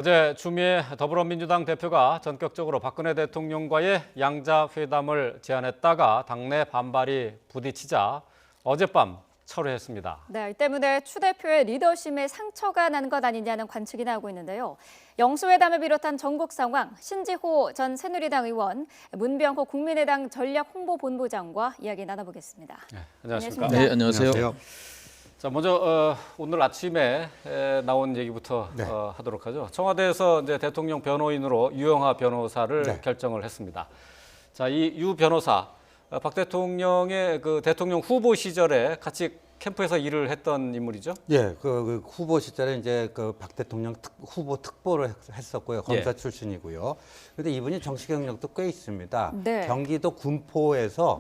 어제 추미애 더불어민주당 대표가 전격적으로 박근혜 대통령과의 양자회담을 제안했다가 당내 반발이 부딪히자 어젯밤 철회했습니다. 네, 이 때문에 추 대표의 리더십에 상처가 난 것 아니냐는 관측이 나오고 있는데요. 영수회담을 비롯한 전국 상황, 신지호 전 새누리당 의원, 문병호 국민의당 전략홍보본부장과 이야기 나눠보겠습니다. 네, 안녕하십니까? 네, 안녕하세요. 자, 먼저 오늘 아침에 나온 얘기부터 하도록 하죠. 청와대에서 이제 대통령 변호인으로 유영하 변호사를 결정을 했습니다. 자, 이 유 변호사 박 대통령의 그 대통령 후보 시절에 같이 캠프에서 일을 했던 인물이죠. 예, 그 후보 시절에 이제 그 박 대통령 후보 특보를 했었고요. 검사 출신이고요. 그런데 이분이 정치 경력도 꽤 있습니다. 네. 경기도 군포에서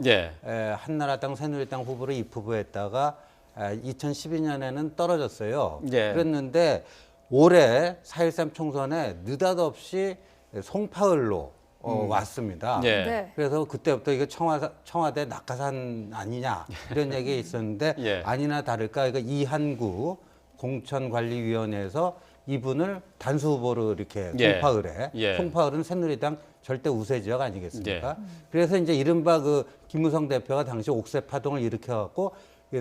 한나라당, 새누리당 후보로 입후보했다가 2012년에는 떨어졌어요. 그랬는데 올해 4.13 총선에 느닷없이 송파을로 왔습니다. 네. 그래서 그때부터 이거 청와대 낙하산 아니냐 이런 얘기 있었는데 아니나 다를까 이거 이한구 공천관리위원회에서 이분을 단수 후보로 이렇게 송파을에 송파을은 새누리당 절대 우세 지역 아니겠습니까? 그래서 이제 이른바 그 김무성 대표가 당시 옥새 파동을 일으켜갖고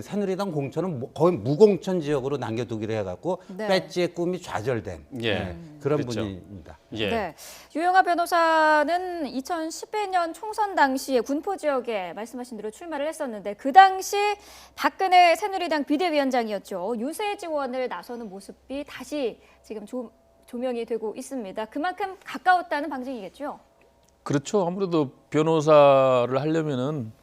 새누리당 공천은 거의 무공천 지역으로 남겨두기로 해갖고 배지의 꿈이 좌절된 그런 분입니다. 네, 유영하 변호사는 2012년 총선 당시에 군포 지역에 말씀하신 대로 출마를 했었는데 그 당시 박근혜 새누리당 비대위원장이었죠. 유세 지원을 나서는 모습이 다시 지금 조명이 되고 있습니다. 그만큼 가까웠다는 방증이겠죠? 그렇죠. 아무래도 변호사를 하려면은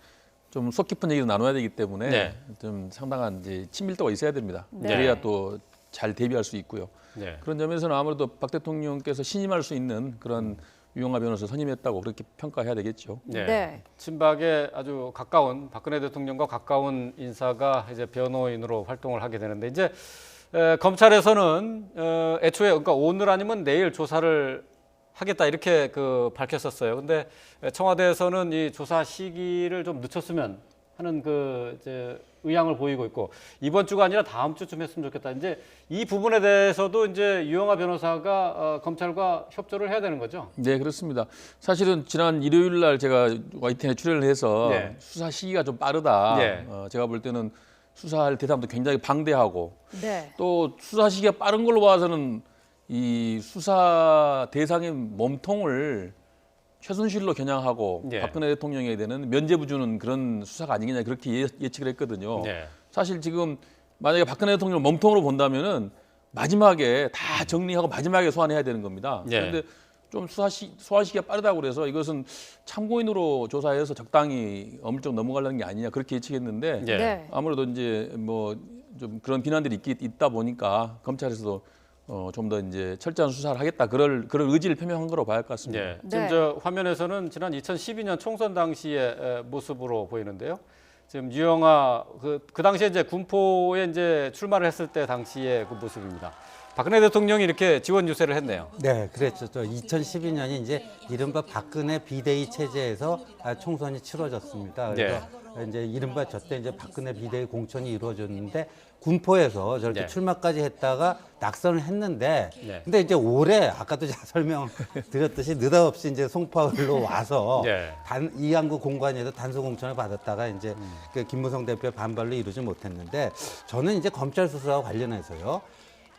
좀 속 깊은 얘기도 나눠야 되기 때문에 좀 상당한 이제 친밀도가 있어야 됩니다. 그래야 또 잘 대비할 수 있고요. 그런 점에서는 아무래도 박 대통령께서 신임할 수 있는 그런 유영하 변호사 선임했다고 그렇게 평가해야 되겠죠. 친박에 아주 가까운 박근혜 대통령과 가까운 인사가 이제 변호인으로 활동을 하게 되는데 이제 검찰에서는 애초에 그러니까 오늘 아니면 내일 조사를 하겠다 이렇게 밝혔었어요. 근데 청와대에서는 이 조사 시기를 좀 늦췄으면 하는 이제 의향을 보이고 있고 이번 주가 아니라 다음 주쯤 했으면 좋겠다. 이제 이 부분에 대해서도 이제 유영하 변호사가 검찰과 협조를 해야 되는 거죠. 네, 그렇습니다. 사실은 지난 일요일 날 제가 YTN에 출연을 해서 수사 시기가 좀 빠르다. 제가 볼 때는 수사할 대상도 굉장히 방대하고 또 수사 시기가 빠른 걸로 봐서는 이 수사 대상의 몸통을 최순실로 겨냥하고 박근혜 대통령에 대한 면죄부 주는 그런 수사가 아니겠냐 그렇게 예측을 했거든요. 사실 지금 만약에 박근혜 대통령 몸통으로 본다면은 마지막에 다 정리하고 마지막에 소환해야 되는 겁니다. 그런데 좀 소환 시기가 빠르다고 그래서 이것은 참고인으로 조사해서 적당히 어물쩍 넘어가려는 게 아니냐 그렇게 예측했는데 아무래도 이제 뭐 좀 그런 비난들이 있다 보니까 검찰에서도 좀 더 이제 철저한 수사를 하겠다 그럴 의지를 표명한 거로 봐야 할 것 같습니다. 지금 저 화면에서는 지난 2012년 총선 당시의 모습으로 보이는데요. 지금 유영하 그 당시에 이제 군포에 이제 출마를 했을 때 당시의 그 모습입니다. 박근혜 대통령이 이렇게 지원 유세를 했네요. 네, 그랬죠. 2012년이 이제 이른바 박근혜 비대위 체제에서 총선이 치러졌습니다. 그래서 이제 이른바 저때 이제 박근혜 비대위 공천이 이루어졌는데 군포에서 저렇게 출마까지 했다가 낙선을 했는데 근데 이제 올해 아까도 제가 설명드렸듯이 느닷없이 이제 송파을로 와서 이한구 공관에서 단수 공천을 받았다가 이제 그 김무성 대표의 반발로 이루지 못했는데 저는 이제 검찰 수사와 관련해서요.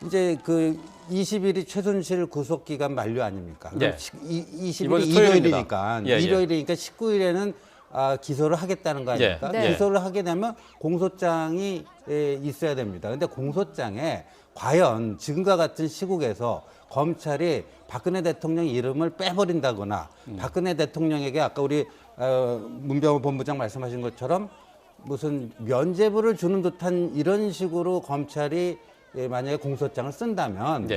이제 그 20일이 최순실 구속 기간 만료 아닙니까? 20일이 일요일이니까 일요일이니까 19일에는 기소를 하겠다는 거 아닙니까? 기소를 하게 되면 공소장이 있어야 됩니다. 근데 공소장에 과연 지금과 같은 시국에서 검찰이 박근혜 대통령 이름을 빼버린다거나 박근혜 대통령에게 아까 우리 문병호 본부장 말씀하신 것처럼 무슨 면죄부를 주는 듯한 이런 식으로 검찰이 만약에 공소장을 쓴다면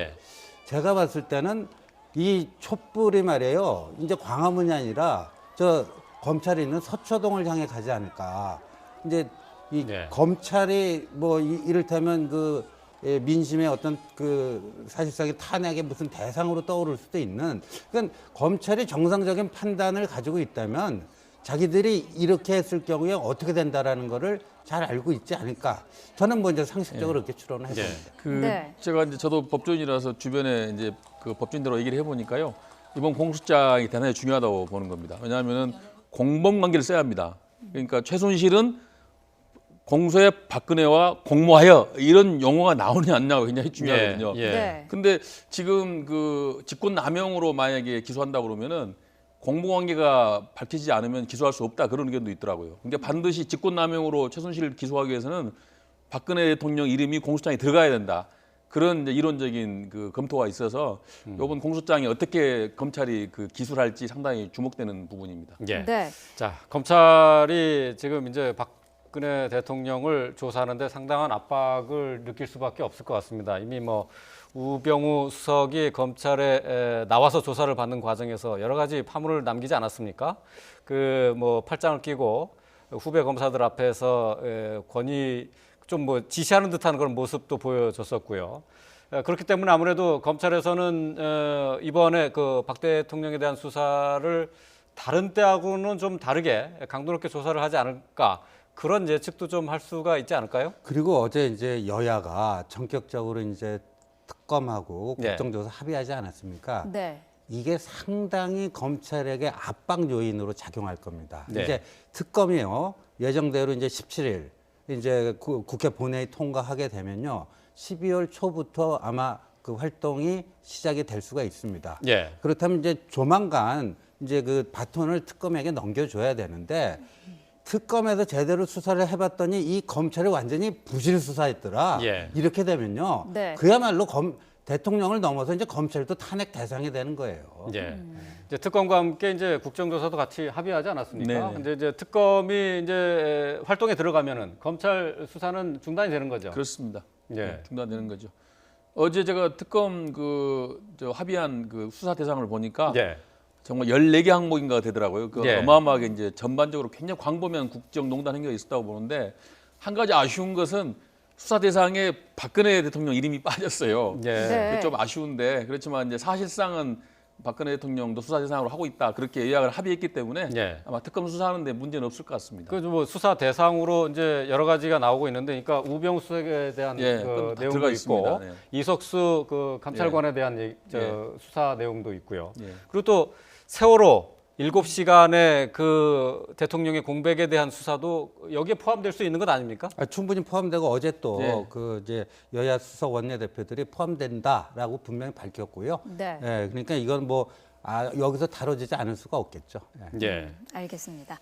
제가 봤을 때는 이 촛불이 말이에요. 이제 광화문이 아니라 저 검찰이 있는 서초동을 향해 가지 않을까. 이제 이 검찰이 뭐 이를테면 그 민심의 어떤 그 사실상의 탄핵의 무슨 대상으로 떠오를 수도 있는 그러니까 검찰이 정상적인 판단을 가지고 있다면 자기들이 이렇게 했을 경우에 어떻게 된다라는 거를 잘 알고 있지 않을까. 저는 뭐 이제 상식적으로 그렇게 추론을 했습니다. 네. 제가 이제 저도 법조인이라서 주변에 이제 그 법조인들하고 얘기를 해보니까요. 이번 공소장이 대단히 중요하다고 보는 겁니다. 왜냐하면은 공범 관계를 써야 합니다. 그러니까 최순실은 공소에 박근혜와 공모하여 이런 용어가 나오냐 안 나오냐 굉장히 중요하거든요. 네. 근데 지금 그 직권남용으로 만약에 기소한다 그러면은 공모관계가 밝혀지지 않으면 기소할 수 없다 그런 의견도 있더라고요. 그러니까 반드시 직권남용으로 최순실을 기소하기 위해서는 박근혜 대통령 이름이 공소장에 들어가야 된다. 그런 이제 이론적인 그 검토가 있어서 이번 공소장이 어떻게 검찰이 그 기술할지 상당히 주목되는 부분입니다. 예. 네. 자, 검찰이 지금 이제 박근혜 대통령을 조사하는데 상당한 압박을 느낄 수밖에 없을 것 같습니다. 이미 뭐 우병우 수석이 검찰에 나와서 조사를 받는 과정에서 여러 가지 파문을 남기지 않았습니까? 그 뭐 팔짱을 끼고 후배 검사들 앞에서 권위 좀 뭐 지시하는 듯한 그런 모습도 보여줬었고요. 그렇기 때문에 아무래도 검찰에서는 이번에 그 박 대통령에 대한 수사를 다른 때하고는 좀 다르게 강도 높게 조사를 하지 않을까, 그런 예측도 좀 할 수가 있지 않을까요? 그리고 어제 이제 여야가 전격적으로 이제 특검하고 네. 국정조사 합의하지 않았습니까? 네. 이게 상당히 검찰에게 압박 요인으로 작용할 겁니다. 네. 이제 특검이요, 예정대로 이제 17일 이제 국회 본회의 통과하게 되면요, 12월 초부터 아마 그 활동이 시작이 될 수가 있습니다. 예. 그렇다면 이제 조만간 이제 그 바톤을 특검에게 넘겨줘야 되는데, 특검에서 제대로 수사를 해봤더니 이 검찰이 완전히 부실 수사했더라. 예. 이렇게 되면요, 네. 그야말로 대통령을 넘어서 이제 검찰도 탄핵 대상이 되는 거예요. 예. 이제 특검과 함께 이제 국정조사도 같이 합의하지 않았습니까? 네네. 근데 이제 특검이 이제 활동에 들어가면은 검찰 수사는 중단이 되는 거죠. 그렇습니다. 예. 중단되는 거죠. 어제 제가 특검 저 합의한 그 수사 대상을 보니까 예. 정말 14개 항목인가 되더라고요. 그 예. 어마어마하게 이제 전반적으로 굉장히 광범위한 국정농단 행위가 있었다고 보는데, 한 가지 아쉬운 것은 수사 대상에 박근혜 대통령 이름이 빠졌어요. 예. 네. 그게 좀 아쉬운데, 그렇지만 이제 사실상은 박근혜 대통령도 수사 대상으로 하고 있다, 그렇게 예약을 합의했기 때문에 예. 아마 특검 수사하는데 문제는 없을 것 같습니다. 그 뭐 수사 대상으로 이제 여러 가지가 나오고 있는데, 그러니까 우병우 수석에 대한 예, 그 그건 다 내용도 들어가 있고, 있습니다. 네. 이석수 그 감찰관에 대한 예. 수사 내용도 있고요. 예. 그리고 또 세월호 7시간의 그 대통령의 공백에 대한 수사도 여기에 포함될 수 있는 것 아닙니까? 충분히 포함되고, 어제 또 네. 그 이제 여야 수석 원내대표들이 포함된다라고 분명히 밝혔고요. 네. 예, 그러니까 이건 뭐 여기서 다뤄지지 않을 수가 없겠죠. 예. 예. 알겠습니다.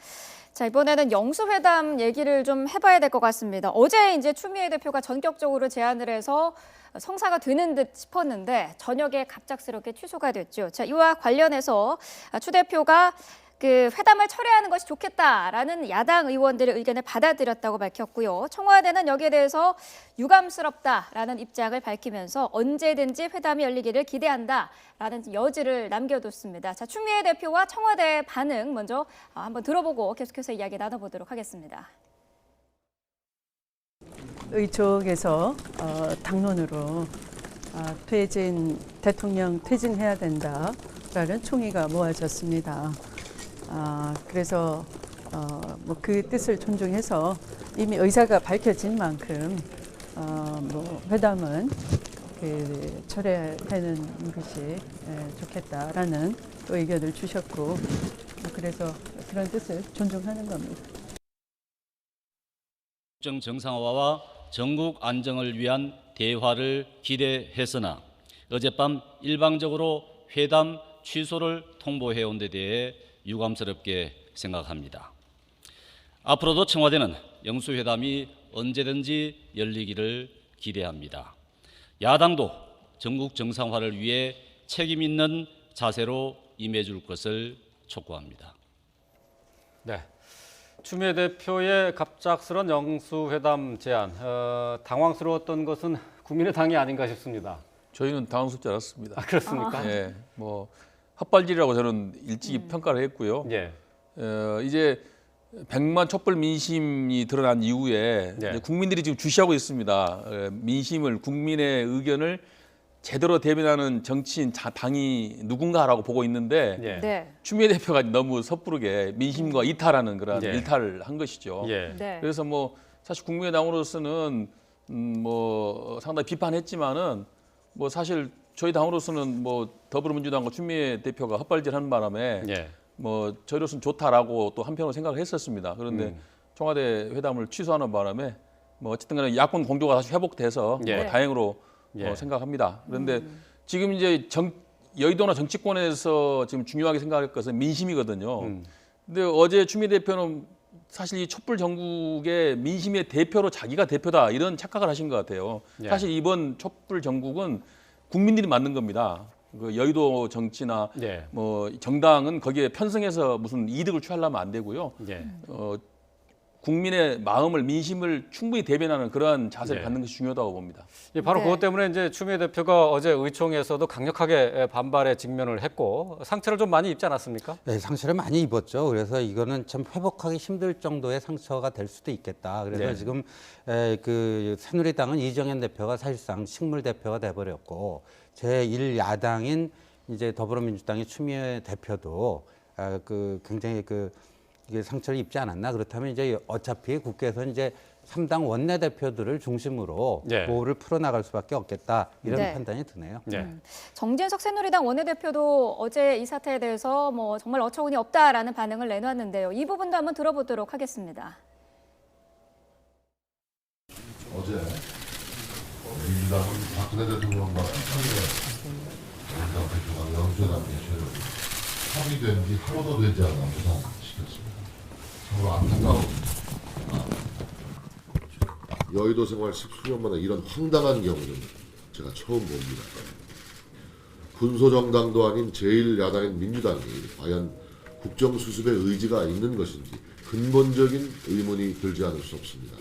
자, 이번에는 영수회담 얘기를 좀 해봐야 될 것 같습니다. 어제 이제 추미애 대표가 전격적으로 제안을 해서 성사가 되는 듯 싶었는데 저녁에 갑작스럽게 취소가 됐죠. 자, 이와 관련해서 추 대표가 그 회담을 철회하는 것이 좋겠다라는 야당 의원들의 의견을 받아들였다고 밝혔고요. 청와대는 여기에 대해서 유감스럽다라는 입장을 밝히면서 언제든지 회담이 열리기를 기대한다라는 여지를 남겨뒀습니다. 자, 추미애 대표와 청와대의 반응 먼저 한번 들어보고 계속해서 이야기 나눠보도록 하겠습니다. 의총에서 당론으로 대통령 퇴진해야 된다라는 총의가 모아졌습니다. 그래서 뭐 그 뜻을 존중해서 이미 의사가 밝혀진 만큼 뭐 회담은 그 철회하는 것이 좋겠다라는 의견을 주셨고, 그래서 그런 뜻을 존중하는 겁니다. 국정 정상화와 전국 안정을 위한 대화를 기대했으나 어젯밤 일방적으로 회담 취소를 통보해온 데 대해 유감스럽게 생각합니다. 앞으로도 청와대는 영수회담이 언제든지 열리기를 기대합니다. 야당도 전국 정상화를 위해 책임 있는 자세로 임해줄 것을 촉구합니다. 네. 추미애 대표의 갑작스런 영수회담 제안, 당황스러웠던 것은 국민의당이 아닌가 싶습니다. 저희는 당황스럽지 않았습니다. 그렇습니까? 예, 뭐 헛발질이라고 저는 일찍이 평가를 했고요. 예. 이제 100만 촛불 민심이 드러난 이후에 네. 이제 국민들이 지금 주시하고 있습니다. 민심을, 국민의 의견을 제대로 대변하는 정치인 당이 누군가라고 보고 있는데 예. 네. 추미애 대표가 너무 섣부르게 민심과 이탈하는 그런 예. 일탈을 한 것이죠. 예. 네. 그래서 뭐 사실 국민의당으로서는 뭐 상당히 비판했지만은 뭐 사실 저희 당으로서는 뭐 더불어민주당과 추미애 대표가 헛발질하는 바람에 예. 뭐 저희로서는 좋다라고 또 한편으로 생각을 했었습니다. 그런데 청와대 회담을 취소하는 바람에 뭐 어쨌든 간에 야권 공조가 다시 회복돼서 예. 뭐 다행으로 예. 생각합니다. 그런데 지금 이제 여의도나 정치권에서 지금 중요하게 생각할 것은 민심이거든요. 근데 어제 추미애 대표는 사실 이 촛불 전국의 민심의 대표로 자기가 대표다 이런 착각을 하신 것 같아요. 예. 사실 이번 촛불 전국은 국민들이 만든 겁니다. 그 여의도 정치나 예. 뭐 정당은 거기에 편승해서 무슨 이득을 취하려면 안 되고요. 예. 국민의 마음을 민심을 충분히 대변하는 그러한 자세를 예. 갖는 것이 중요하다고 봅니다. 예, 바로 네. 그것 때문에 이제 추미애 대표가 어제 의총에서도 강력하게 반발에 직면을 했고 상처를 좀 많이 입지 않았습니까? 네, 상처를 많이 입었죠. 그래서 이거는 참 회복하기 힘들 정도의 상처가 될 수도 있겠다. 그래서 네. 지금 그 새누리당은 이정현 대표가 사실상 식물 대표가 돼버렸고 제1야당인 이제 더불어민주당의 추미애 대표도 그 굉장히 이게 상처를 입지 않았나. 그렇다면 이제 어차피 국회에서 이제 3당 원내대표들을 중심으로 네. 보호를 풀어나갈 수밖에 없겠다. 이런 네. 판단이 드네요. 네. 정진석 새누리당 원내대표도 어제 이 사태에 대해서 뭐 정말 어처구니 없다라는 반응을 내놨는데요. 이 부분도 한번 들어보도록 하겠습니다. 어제 민주당은 박근혜 대통령과 민주당 대표가 영수회담 개최를 합의된 지 하루도 되지 않아 무산시켰습니다. 정말 안타까운 여의도 생활 10수년 만에 이런 황당한 경우는 제가 처음 봅니다. 군소정당도 아닌 제1야당인 민주당이 과연 국정수습의 의지가 있는 것인지 근본적인 의문이 들지 않을 수 없습니다.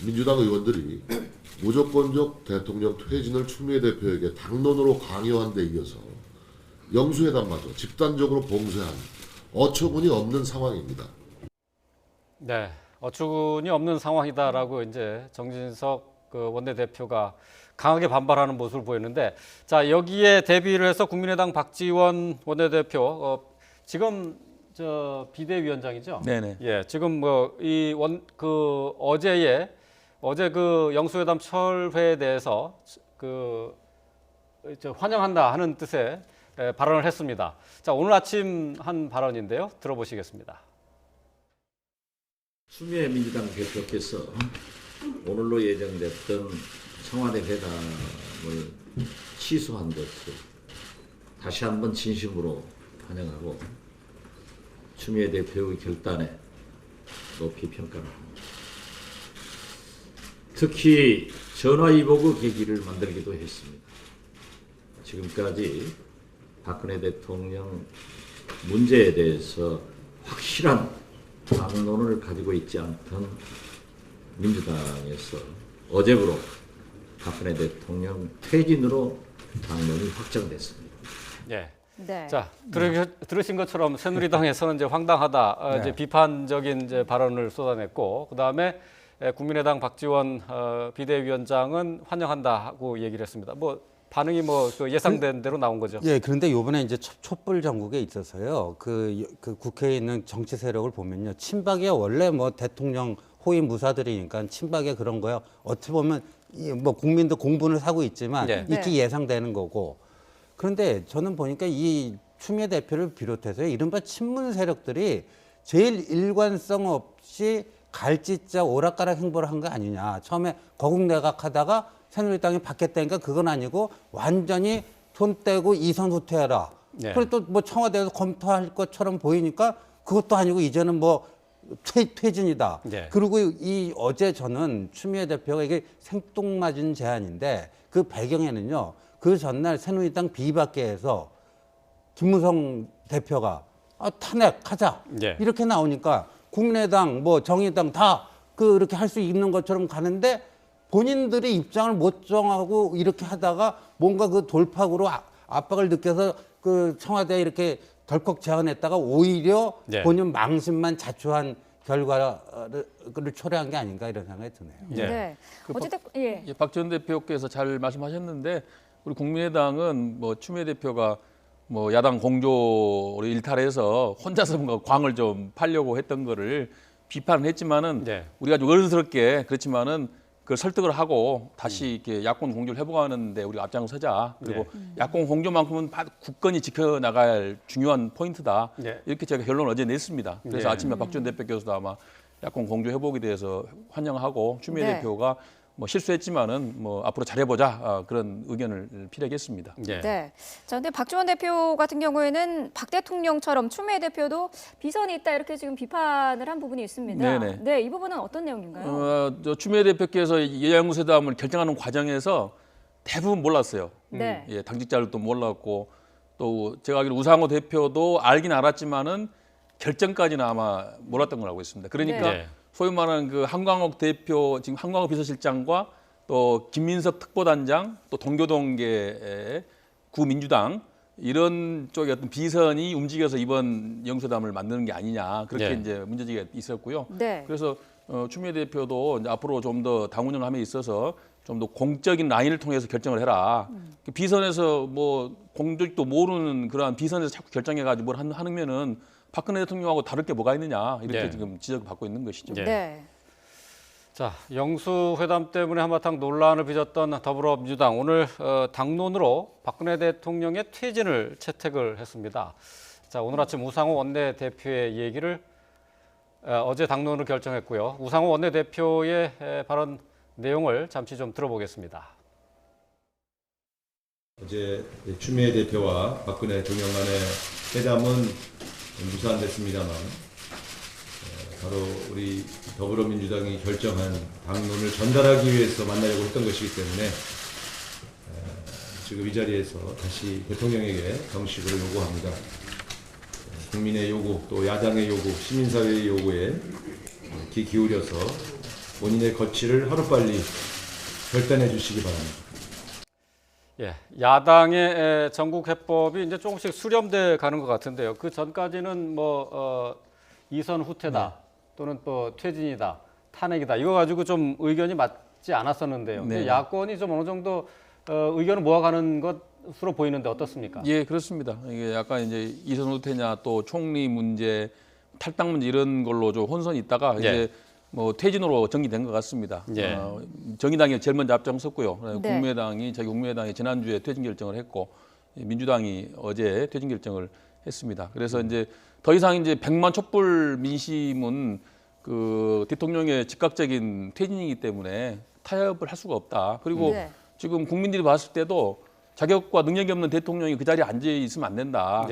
민주당 의원들이 무조건적 대통령 퇴진을 추미애 대표에게 당론으로 강요한 데 이어서 영수회담마저 집단적으로 봉쇄한 어처구니 없는 상황입니다. 네, 어처구니 없는 상황이다라고 이제 정진석 그 원내대표가 강하게 반발하는 모습을 보였는데, 자 여기에 대비를 해서 국민의당 박지원 원내대표 지금 저 비대위원장이죠. 네네. 예, 지금 뭐 이 어제 그 영수회담 철회에 대해서 환영한다 하는 뜻의 발언을 했습니다. 자 오늘 아침 한 발언인데요, 들어보시겠습니다. 추미애 민주당 대표께서 오늘로 예정됐던 청와대 회담을 취소한 것을 다시 한번 진심으로 환영하고 추미애 대표의 결단에 높이 평가를 합니다. 특히 전화위복의 계기를 만들기도 했습니다. 지금까지 박근혜 대통령 문제에 대해서 확실한 당론을 가지고 있지 않던 민주당에서 어제부로 박근혜 대통령 퇴진으로 당론이 확정됐습니다. 예. 네. 자 들으신 것처럼 새누리당에서는 이제 황당하다, 네. 이제 비판적인 이제 발언을 쏟아냈고, 그 다음에 국민의당 박지원 비대위원장은 환영한다고 얘기를 했습니다. 뭐 반응이 뭐 그 예상된 대로 나온 거죠. 예, 그런데 이번에 이제 촛불 전국에 있어서요, 그 국회에 있는 정치 세력을 보면요, 친박이 원래 뭐 대통령 호위 무사들이니까 친박에 그런 거요. 어떻게 보면 뭐 국민도 공분을 사고 있지만 네. 익히 네. 예상되는 거고. 그런데 저는 보니까 이 추미애 대표를 비롯해서 이른바 친문 세력들이 제일 일관성 없이 갈짓자 오락가락 행보를 한 거 아니냐. 처음에 거국내각 하다가 새누리당이 받겠다니까 그건 아니고 완전히 손 떼고 이선 후퇴해라. 네. 그리고 또 뭐 청와대에서 검토할 것처럼 보이니까 그것도 아니고 이제는 뭐 퇴진이다. 네. 그리고 이 어제 저는 추미애 대표가 이게 생뚱맞은 제안인데 그 배경에는요, 그 전날 새누리당 비박계에서 김무성 대표가 탄핵하자 네. 이렇게 나오니까 국민의당 뭐 정의당 다 그렇게 할 수 있는 것처럼 가는데 본인들이 입장을 못 정하고 이렇게 하다가 뭔가 그 돌파구로 압박을 느껴서 그 청와대에 이렇게 덜컥 제안했다가 오히려 네. 본인 망신만 자초한 결과를 초래한 게 아닌가 이런 생각이 드네요. 네. 어쨌든 예. 박 전 대표께서 잘 말씀하셨는데 우리 국민의당은 뭐 추미애 대표가 뭐 야당 공조로 일탈해서 혼자서 뭔가 광을 좀 팔려고 했던 거를 비판을 했지만은 우리가 좀 어른스럽게 그렇지만은 그걸 설득을 하고 다시 이렇게 야권 공조를 회복하는데 우리가 앞장서자. 그리고 야권 공조만큼은 굳건히 지켜나갈 중요한 포인트다. 이렇게 제가 결론을 어제 냈습니다. 그래서 아침에 박 전 대표께서도 아마 야권 공조 회복에 대해서 환영하고 추미애 대표가 뭐 실수했지만은 뭐 앞으로 잘해보자 그런 의견을 피력했습니다. 네. 자, 근데 박지원 대표 같은 경우에는 박 대통령처럼 추미애 대표도 비선이 있다 이렇게 지금 비판을 한 부분이 있습니다. 네네. 네, 이 부분은 어떤 내용인가요? 추미애 대표께서 여야연구소담을 결정하는 과정에서 대부분 몰랐어요. 네. 예, 당직자들도 몰랐고 또 제가 알기로 우상호 대표도 알긴 알았지만은 결정까지는 아마 몰랐던 걸 알고 있습니다. 그러니까 소위 말하는 그 한광옥 대표, 지금 한광옥 비서실장과 또 김민석 특보단장, 또 동교동계 구민주당 이런 쪽의 어떤 비선이 움직여서 이번 영수담을 만드는 게 아니냐 그렇게 이제 문제제기가 있었고요. 그래서 추미애 대표도 이제 앞으로 좀 더 당 운영함에 있어서 좀 더 공적인 라인을 통해서 결정을 해라. 비선에서 뭐 공적도 모르는 그러한 비선에서 자꾸 결정해가지고 뭘 하면은 박근혜 대통령하고 다를 게 뭐가 있느냐 이렇게 지금 지적을 받고 있는 것이죠. 자, 영수회담 때문에 한바탕 논란을 빚었던 더불어민주당 오늘 당론으로 박근혜 대통령의 퇴진을 채택을 했습니다. 자, 오늘 아침 우상호 원내대표의 얘기를 어제 당론으로 결정했고요. 우상호 원내대표의 발언 내용을 잠시 좀 들어보겠습니다. 어제 추미애 대표와 박근혜 대통령 간의 회담은 무산됐습니다만 바로 우리 더불어민주당이 결정한 당론을 전달하기 위해서 만나려고 했던 것이기 때문에 지금 이 자리에서 다시 대통령에게 정식으로 요구합니다. 국민의 요구, 또 야당의 요구, 시민사회의 요구에 귀 기울여서 본인의 거취를 하루빨리 결단해 주시기 바랍니다. 예, 야당의 전국 해법이 이제 조금씩 수렴돼 가는 것 같은데요. 그 전까지는 뭐 이선 후퇴다 또는 또 퇴진이다, 탄핵이다 이거 가지고 좀 의견이 맞지 않았었는데요. 근데 야권이 좀 어느 정도 의견을 모아가는 것으로 보이는데 어떻습니까? 예, 그렇습니다. 이게 약간 이제 이선 후퇴냐 또 총리 문제, 탈당 문제 이런 걸로 좀 혼선이 있다가 이제 뭐 퇴진으로 정리된 것 같습니다. 정의당이 제일 먼저 앞장섰고요. 국민의당이 지난주에 퇴진 결정을 했고 민주당이 어제 퇴진 결정을 했습니다. 그래서 이제 더 이상 이제 100만 촛불 민심은 그 대통령의 즉각적인 퇴진이기 때문에 타협을 할 수가 없다. 그리고 지금 국민들이 봤을 때도 자격과 능력이 없는 대통령이 그 자리에 앉아 있으면 안 된다.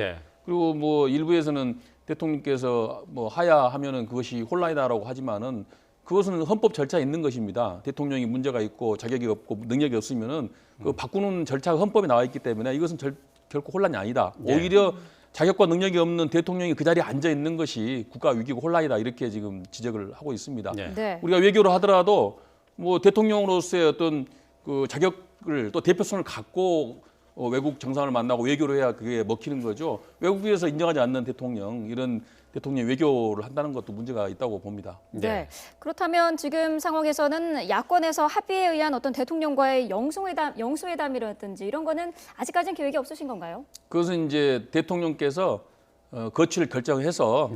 그리고 뭐 일부에서는 대통령께서 뭐 하야하면은 그것이 혼란이다라고 하지만은 그것은 헌법 절차에 있는 것입니다. 대통령이 문제가 있고 자격이 없고 능력이 없으면은 그 바꾸는 절차가 헌법에 나와 있기 때문에 이것은 결코 혼란이 아니다. 오히려 자격과 능력이 없는 대통령이 그 자리에 앉아 있는 것이 국가 위기고 혼란이다 이렇게 지금 지적을 하고 있습니다. 우리가 외교를 하더라도 뭐 대통령으로서의 어떤 그 자격을 또 대표성을 갖고 외국 정상을 만나고 외교를 해야 그게 먹히는 거죠. 외국에서 인정하지 않는 대통령, 이런 대통령 외교를 한다는 것도 문제가 있다고 봅니다. 그렇다면 지금 상황에서는 야권에서 합의에 의한 어떤 대통령과의 영수회담이라든지 이런 거는 아직까지는 계획이 없으신 건가요? 그것은 이제 대통령께서 거취를 결정해서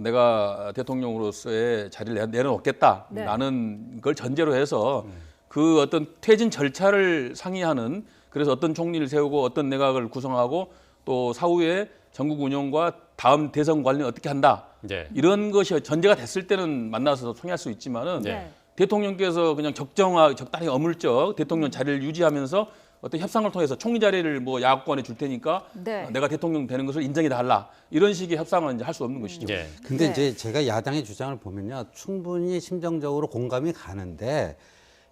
내가 대통령으로서의 자리를 내려놓겠다. 라는 걸 전제로 해서 그 어떤 퇴진 절차를 상의하는, 그래서 어떤 총리를 세우고 어떤 내각을 구성하고 또 사후에 전국 운영과 다음 대선 관련 어떻게 한다. 이런 것이 전제가 됐을 때는 만나서 통일할 수 있지만은 대통령께서 그냥 적당히 어물쩍 대통령 자리를 유지하면서 어떤 협상을 통해서 총리 자리를 뭐 야권에 줄 테니까 내가 대통령 되는 것을 인정해 달라. 이런 식의 협상은 이제 할 수 없는 것이죠. 근데 이제 제가 야당의 주장을 보면요. 충분히 심정적으로 공감이 가는데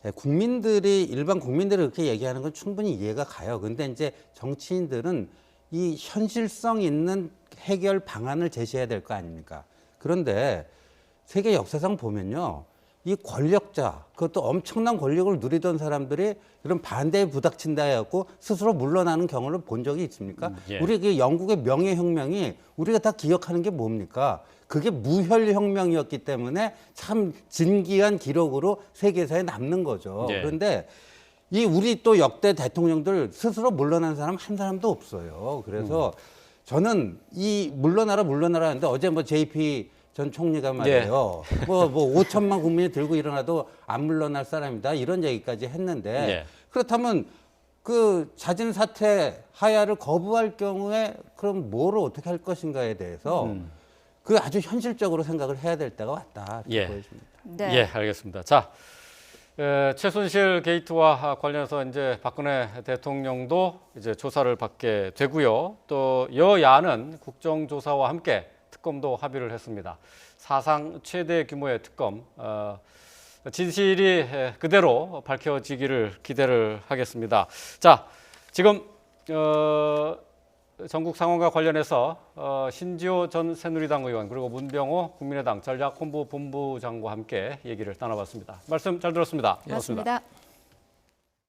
일반 국민들이 그렇게 얘기하는 건 충분히 이해가 가요. 근데 이제 정치인들은 이 현실성 있는 해결 방안을 제시해야 될 거 아닙니까? 그런데 세계 역사상 보면요. 이 권력자, 그것도 엄청난 권력을 누리던 사람들이 이런 반대에 부닥친다 해갖고 스스로 물러나는 경우를 본 적이 있습니까? 예. 우리 그 영국의 명예혁명이 우리가 다 기억하는 게 뭡니까? 그게 무혈혁명이었기 때문에 참 진기한 기록으로 세계사에 남는 거죠. 예. 그런데 이 우리 또 역대 대통령들 스스로 물러난 사람 한 사람도 없어요. 그래서 저는 이 물러나라 하는데 어제 뭐 JP 전 총리가 말이에요. 뭐 5천만 국민이 들고 일어나도 안 물러날 사람이다 이런 얘기까지 했는데 예. 그렇다면 그 자진 사퇴 하야를 거부할 경우에 그럼 뭐를 어떻게 할 것인가에 대해서 그 아주 현실적으로 생각을 해야 될 때가 왔다 이렇게 예. 보여집니다. 네. 예, 알겠습니다. 자, 최순실 게이트와 관련해서 이제 박근혜 대통령도 이제 조사를 받게 되고요. 또 여야는 국정조사와 함께 특검도 합의를 했습니다. 사상 최대 규모의 특검, 진실이 그대로 밝혀지기를 기대를 하겠습니다. 자, 지금 전국 상황과 관련해서 신지호 전 새누리당 의원 그리고 문병호 국민의당 전략본부장과 함께 얘기를 나눠봤습니다. 말씀 잘 들었습니다. 고맙습니다. 고맙습니다.